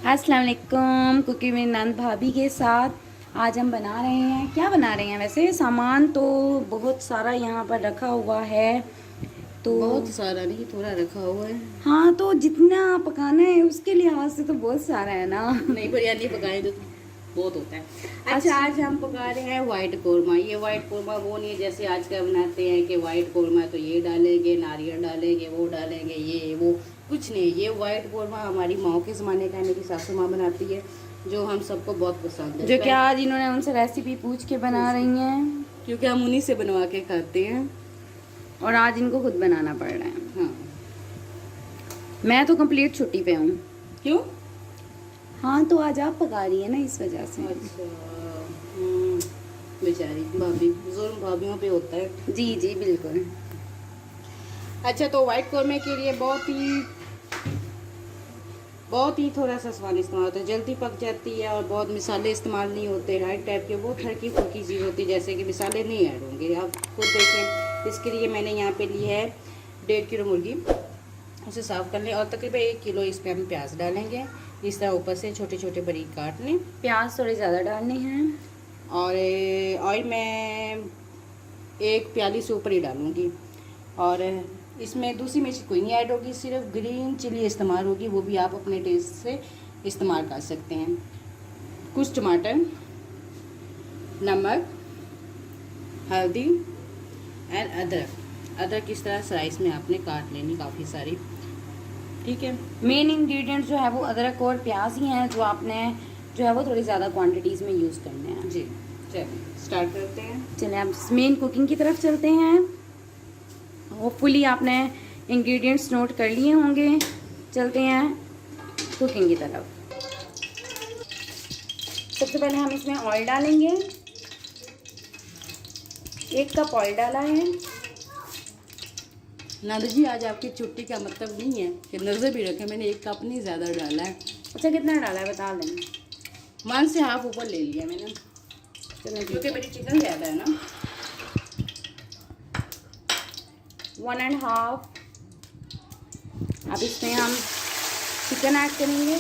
अस्सलाम वालेकुम। कुकिंग में नंद भाभी के साथ आज हम बना रहे हैं, क्या बना रहे हैं? वैसे सामान तो बहुत सारा यहाँ पर रखा हुआ है, तो बहुत सारा नहीं, थोड़ा रखा हुआ है। हाँ, तो जितना पकाना है उसके लिहाज से तो बहुत सारा है ना। नहीं, बिरयानी पकाए तो बहुत होता है। अच्छा, अच्छा। आज हम पका रहे हैं वाइट कौरमा। ये वाइट कौरमा वो नहीं है जैसे आज का बनाते हैं कि वाइट कौरमा तो ये डालेंगे, नारियल डालेंगे, वो डालेंगे, ये वो कुछ नहीं। ये वाइट कौरमा हमारी माँ के ज़माने का मेरी सासू माँ बनाती है, जो हम सबको बहुत पसंद है। जो कि आज इन्होंने उनसे रेसिपी पूछ के बना रही हैं क्योंकि हम उन्हीं से बनवा के खाते हैं। और आज इनको खुद बनाना पड़ रहा है। हाँ। मैं तो कंप्लीट छुट्टी पे हूँ। क्यों? हाँ, तो आज आप पका रही है ना, इस वजह से। अच्छा। हम्म, बेचारी भाभी, जुल्म भाभीयों पे होता है। जी जी बिल्कुल। अच्छा, तो वाइट कौरमे के लिए बहुत ही थोड़ा सा स्वाद इस्तेमाल होता है, जल्दी पक जाती है और बहुत मिसाले इस्तेमाल नहीं होते। राइट टाइप के बहुत हल्की फुल्की चीज़ होती है, जैसे कि मिसाले नहीं ऐड होंगे। आप खुद देखें। इसके लिए मैंने यहाँ पे ली है 1.5 किलो मुर्गी। उसे साफ़ कर लें और तकरीबन 1 किलो इस पर हम प्याज डालेंगे। इस तरह ऊपर से छोटे छोटे बारीक काट लें। प्याज थोड़े ज़्यादा डालने हैं। और ऑयल मैं 1 प्याली से ऊपर ही डालूँगी। और इसमें दूसरी मिर्च कोई नहीं ऐड होगी, सिर्फ ग्रीन चिली इस्तेमाल होगी, वो भी आप अपने टेस्ट से इस्तेमाल कर सकते हैं। कुछ टमाटर, नमक, हल्दी एंड अदरक इस तरह स्लाइस में आपने काट लेनी, काफ़ी सारी। ठीक है। मेन इंग्रेडिएंट्स जो है वो अदरक और प्याज ही हैं, जो आपने जो है वो थोड़ी ज़्यादा क्वांटिटीज़ में यूज़ करने हैं। जी, चलिए स्टार्ट करते हैं। चलिए अब मेन कुकिंग की तरफ चलते हैं। होपफुली आपने इंग्रेडिएंट्स नोट कर लिए होंगे। चलते हैं कुकिंग की तरफ। सबसे पहले हम इसमें ऑयल डालेंगे। 1 कप ऑयल डाला है। नंद जी, आज आपकी छुट्टी का मतलब नहीं है कि नज़र भी रखें, मैंने 1 कप नहीं ज़्यादा डाला है। अच्छा, कितना डाला है बता दें। 1 से हाफ ऊपर ले लिया मैंने, चलिए क्योंकि मेरी चिकन ज़्यादा है ना। 1.5। अब इसमें हम चिकन ऐड करेंगे।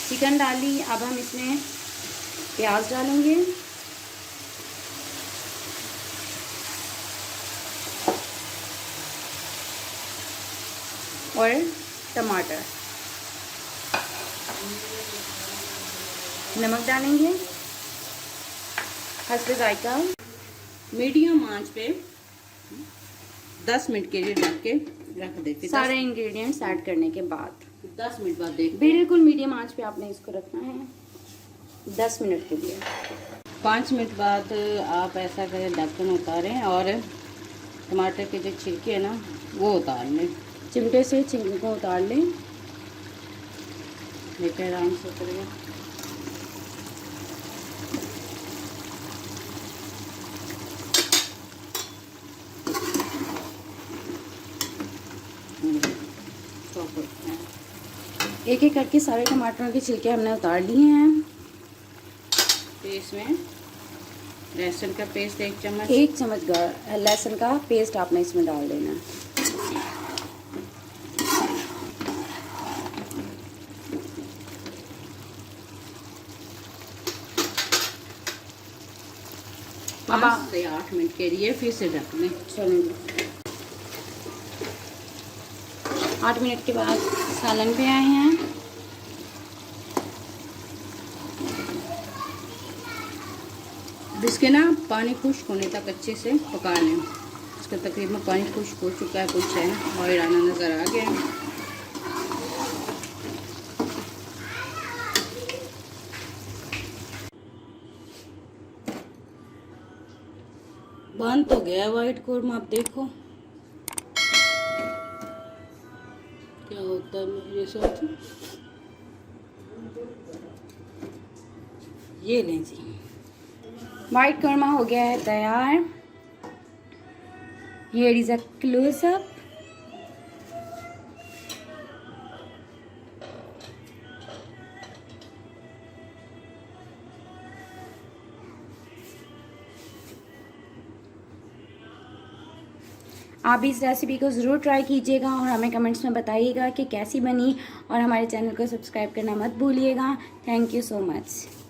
चिकन डाली, अब हम इसमें प्याज डालेंगे और टमाटर। नमक डालेंगे हस्बे जायका। मीडियम आंच पे 10 मिनट के लिए ढक के रख देते। सारे इंग्रेडिएंट्स ऐड करने के बाद 10 मिनट बाद देखते। बिल्कुल मीडियम आंच पे आपने इसको रखना है 10 मिनट के लिए। 5 मिनट बाद आप ऐसा करें, ढक्कन उतारें और टमाटर के जो छिलके हैं ना वो उतार लें। चिमटे से छिलके को उतार लें। देखिए आराम से उतरेगा। एक एक करके सारे टमाटरों के छिलके हमने उतार लिए हैं। तो इसमें लहसुन का पेस्ट 1 चम्मच लहसुन का पेस्ट आपने इसमें डाल देना है। अब 5 से 8 मिनट के लिए फिर से ढक लें। चलिए 8 मिनट के बाद सालन पे आए हैं। इसके ना पानी खुश्क होने तक अच्छे से पका लें। इसका तकरीबन पानी खुश्क हो चुका है, कुछ है ऑयल आना नज़र आ गया है। बन तो गया वाइट कौरमा। आप देखो क्या होता है मेरे साथ। ये लें जी, वाइट कौरमा हो गया है तैयार। Here is a close up. आप भी इस रेसिपी को ज़रूर ट्राई कीजिएगा और हमें कमेंट्स में बताइएगा कि कैसी बनी, और हमारे चैनल को सब्सक्राइब करना मत भूलिएगा। Thank you so much.